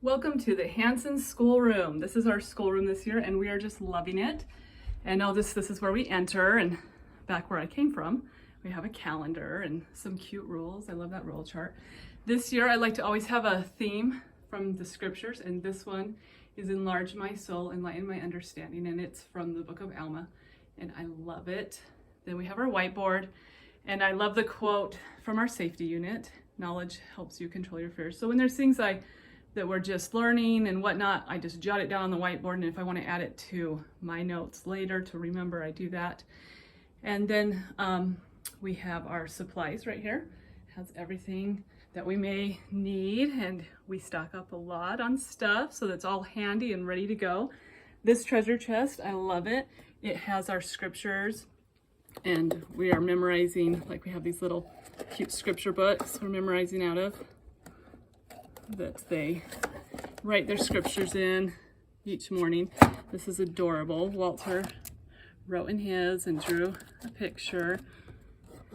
Welcome to the Hanson Schoolroom. This is our schoolroom this year and we are just loving it. And this is where we enter, and back where I came from, we have a calendar and some cute rules. I love that rule chart. This year I like to always have a theme from the scriptures, and this one is Enlarge My Soul, Enlighten My Understanding, and it's from the book of Alma, and I love it. Then we have our whiteboard, and I love the quote from our safety unit, knowledge helps you control your fears. So when there's things that we're just learning and whatnot, I just jot it down on the whiteboard, and if I want to add it to my notes later to remember, I do that. And then we have our supplies right here. It has everything that we may need, and we stock up a lot on stuff, so that's all handy and ready to go. This treasure chest, I love it. It has our scriptures, and we are memorizing, like we have these little cute scripture books we're memorizing out of, that they write their scriptures in each morning. This is adorable. Walter wrote in his and drew a picture.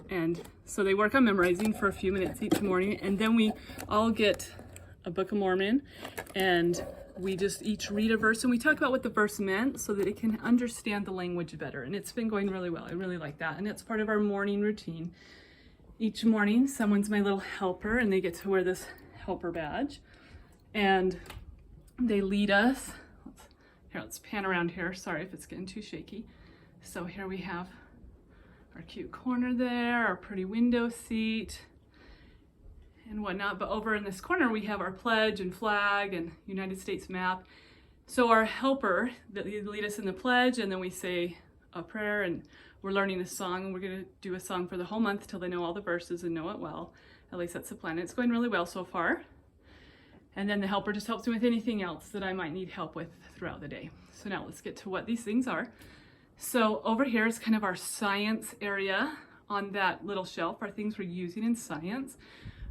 And so they work on memorizing for a few minutes each morning, and then we all get a Book of Mormon, and we just each read a verse and we talk about what the verse meant so that it can understand the language better. And it's been going really well. I really like that. And it's part of our morning routine. Each morning, someone's my little helper, and they get to wear this helper badge, and they lead us. Let's pan around here. Sorry if it's getting too shaky. So here we have our cute corner there, our pretty window seat and whatnot. But over in this corner, we have our pledge and flag and United States map. So our helper, they lead us in the pledge, and then we say a prayer, and we're learning a song, and we're going to do a song for the whole month till they know all the verses and know it well. At least that's the plan. It's going really well so far. And then the helper just helps me with anything else that I might need help with throughout the day. So now let's get to what these things are. So over here is kind of our science area. On that little shelf are things we're using in science.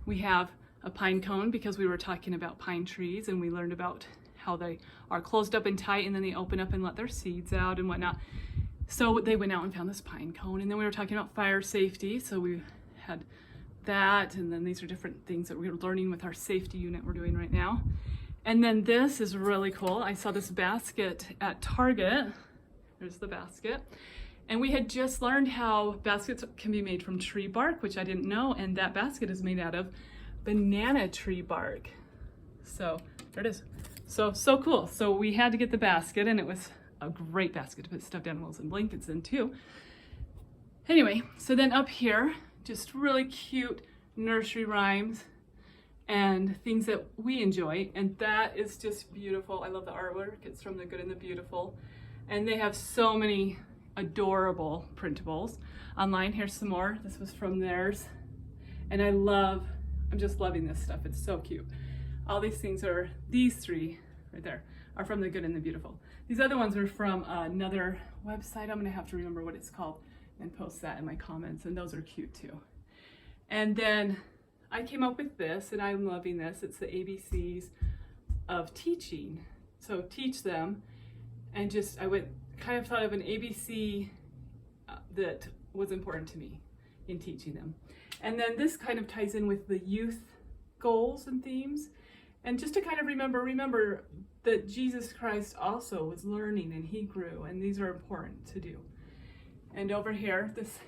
We have a pine cone because we were talking about pine trees, and we learned about how they are closed up and tight, and then they open up and let their seeds out and whatnot. So they went out and found this pine cone. And then we were talking about fire safety. So we had that, and then these are different things that we're learning with our safety unit we're doing right now. And then this is really cool. I saw this basket at Target. There's the basket. And we had just learned how baskets can be made from tree bark, which I didn't know, and that basket is made out of banana tree bark. So there it is. So cool. So we had to get the basket, and it was a great basket to put stuffed animals and blankets in too. Anyway, so then up here, just really cute nursery rhymes and things that we enjoy, and that is just beautiful. I love the artwork. It's from The Good and the Beautiful, and they have so many adorable printables online. Here's some more. This was from theirs, and I'm just loving this stuff. It's so cute. All these things are, these three right there are from The Good and the Beautiful. These other ones are from another website. I'm gonna have to remember what it's called and post that in my comments, and those are cute too. And then I came up with this, and I'm loving this. It's the ABCs of teaching. So teach them, and I kind of thought of an ABC that was important to me in teaching them. And then this kind of ties in with the youth goals and themes, and just to kind of remember that Jesus Christ also was learning and he grew, and these are important to do. And over here, this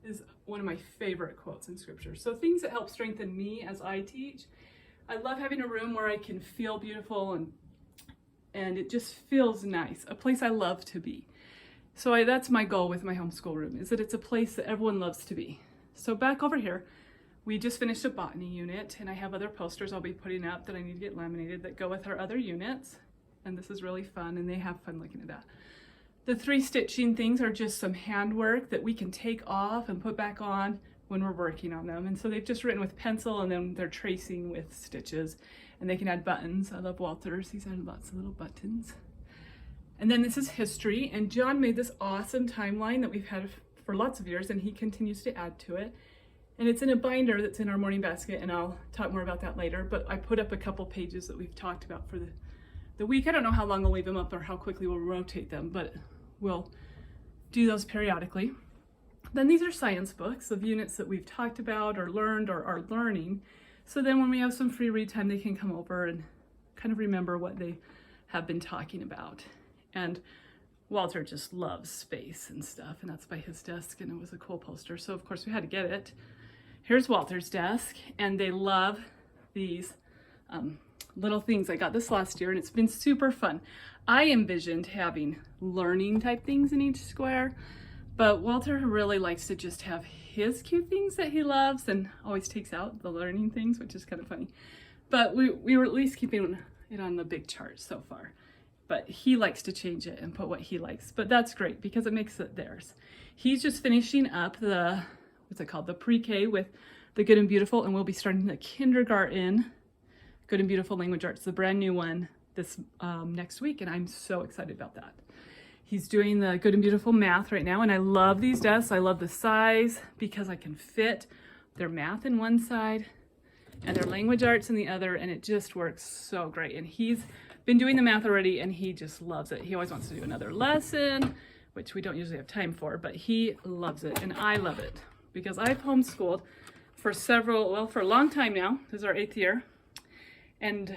is one of my favorite quotes in scripture. So things that help strengthen me as I teach. I love having a room where I can feel beautiful and it just feels nice, a place I love to be. So that's my goal with my homeschool room, is that it's a place that everyone loves to be. So back over here, we just finished a botany unit, and I have other posters I'll be putting up that I need to get laminated that go with our other units. And this is really fun, and they have fun looking at that. The 3 stitching things are just some handwork that we can take off and put back on when we're working on them. And so they've just written with pencil, and then they're tracing with stitches, and they can add buttons. I love Walter's. He's added lots of little buttons. And then this is history, and John made this awesome timeline that we've had for lots of years, and he continues to add to it. And it's in a binder that's in our morning basket, and I'll talk more about that later. But I put up a couple pages that we've talked about for the week. I don't know how long I'll leave them up or how quickly we'll rotate them, but we'll do those periodically. Then these are science books of units that we've talked about or learned or are learning. So then when we have some free read time, they can come over and kind of remember what they have been talking about. And Walter just loves space and stuff, and that's by his desk, and it was a cool poster, so of course we had to get it. Here's Walter's desk, and they love these little things. I got this last year, and it's been super fun. I envisioned having learning type things in each square, but Walter really likes to just have his cute things that he loves and always takes out the learning things, which is kind of funny. But we were at least keeping it on the big chart so far. But he likes to change it and put what he likes. But that's great because it makes it theirs. He's just finishing up the, what's it called? The pre-K with the Good and Beautiful, and we'll be starting the kindergarten Good and Beautiful Language Arts, the brand new one this next week, and I'm so excited about that. He's doing the Good and Beautiful math right now, and I love these desks. I love the size because I can fit their math in one side and their language arts in the other, and it just works so great. And he's been doing the math already, and he just loves it. He always wants to do another lesson, which we don't usually have time for, but he loves it, and I love it because I've homeschooled for for a long time now. This is our 8th year, and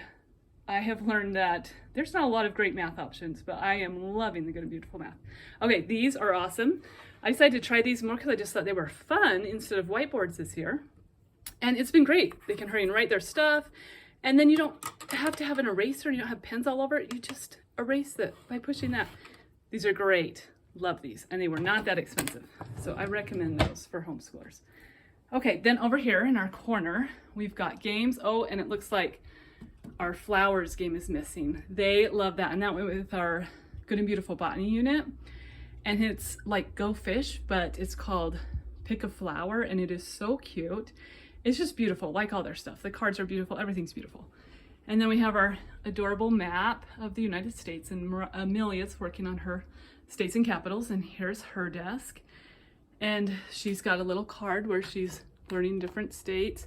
I have learned that there's not a lot of great math options, but I am loving the Good and Beautiful math. Okay, these are awesome. I decided to try these more because I just thought they were fun instead of whiteboards this year, and it's been great. They can hurry and write their stuff, and then you don't have to have an eraser and you don't have pens all over it. You just erase it by pushing that. These are great. Love these. And they were not that expensive. So I recommend those for homeschoolers. Okay, then over here in our corner, we've got games. Oh, and it looks like our flowers game is missing. They love that. And that went with our Good and Beautiful Botany unit. And it's like Go Fish, but it's called Pick a Flower. And it is so cute. It's just beautiful, like all their stuff. The cards are beautiful, everything's beautiful. And then we have our adorable map of the United States, and Amelia's working on her states and capitals, and here's her desk. And she's got a little card where she's learning different states,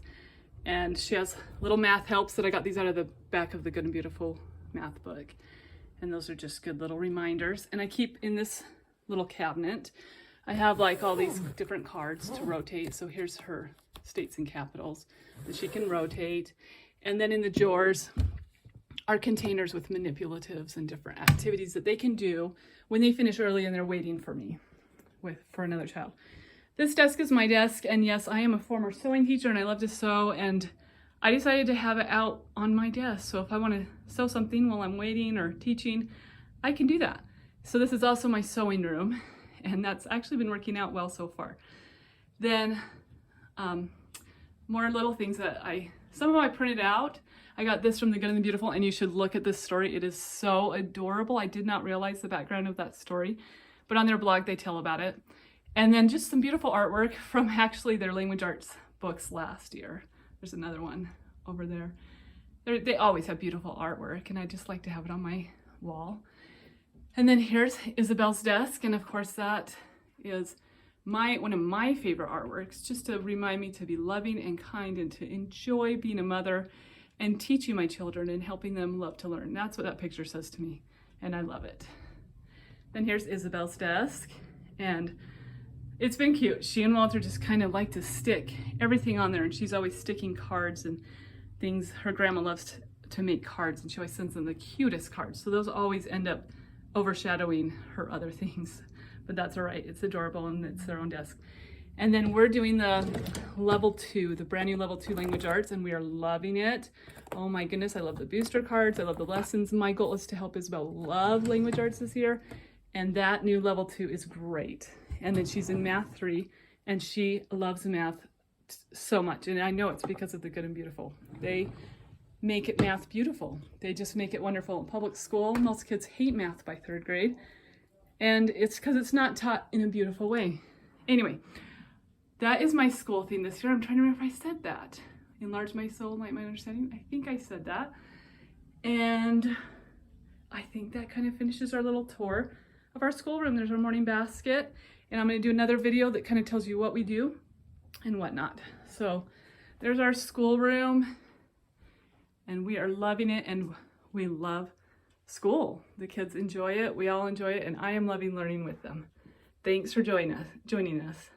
and she has little math helps that I got these out of the back of the Good and Beautiful math book. And those are just good little reminders. And I keep in this little cabinet, I have like all these different cards to rotate. So here's her states and capitals that she can rotate. And then in the drawers are containers with manipulatives and different activities that they can do when they finish early and they're waiting for me for another child. This desk is my desk, and yes, I am a former sewing teacher and I love to sew, and I decided to have it out on my desk. So if I want to sew something while I'm waiting or teaching, I can do that. So this is also my sewing room, and that's actually been working out well so far. Then more little things that some of them I printed out. I got this from the Good and the Beautiful, and you should look at this story. It is so adorable. I did not realize the background of that story, but on their blog they tell about it. And then just some beautiful artwork from actually their language arts books last year. There's another one over there. They always have beautiful artwork, and I just like to have it on my wall. And then here's Isabelle's desk, and of course that is one of my favorite artworks, just to remind me to be loving and kind and to enjoy being a mother and teaching my children and helping them love to learn. That's what that picture says to me, and I love it. Then here's Isabelle's desk, and it's been cute. She and Walter just kind of like to stick everything on there, and she's always sticking cards and things. Her grandma loves to make cards, and she always sends them the cutest cards, so those always end up overshadowing her other things. But that's all right. It's adorable, and it's their own desk. And then we're doing the level 2, the brand new level 2 language arts, and we are loving it. Oh my goodness, I love the booster cards. I love the lessons. My goal is to help Isabelle love language arts this year, and that new level 2 is great. And then she's in math 3, and she loves math so much. And I know it's because of the Good and Beautiful. They make it math beautiful. They just make it wonderful. In public school, most kids hate math by 3rd grade. And it's because it's not taught in a beautiful way. Anyway, that is my school theme this year. I'm trying to remember if I said that. Enlarge my soul, light my understanding. I think I said that. And I think that kind of finishes our little tour of our schoolroom. There's our morning basket. And I'm going to do another video that kind of tells you what we do and whatnot. So there's our schoolroom. And we are loving it, and we love school. The kids enjoy it. We all enjoy it, and I am loving learning with them. Thanks for joining us.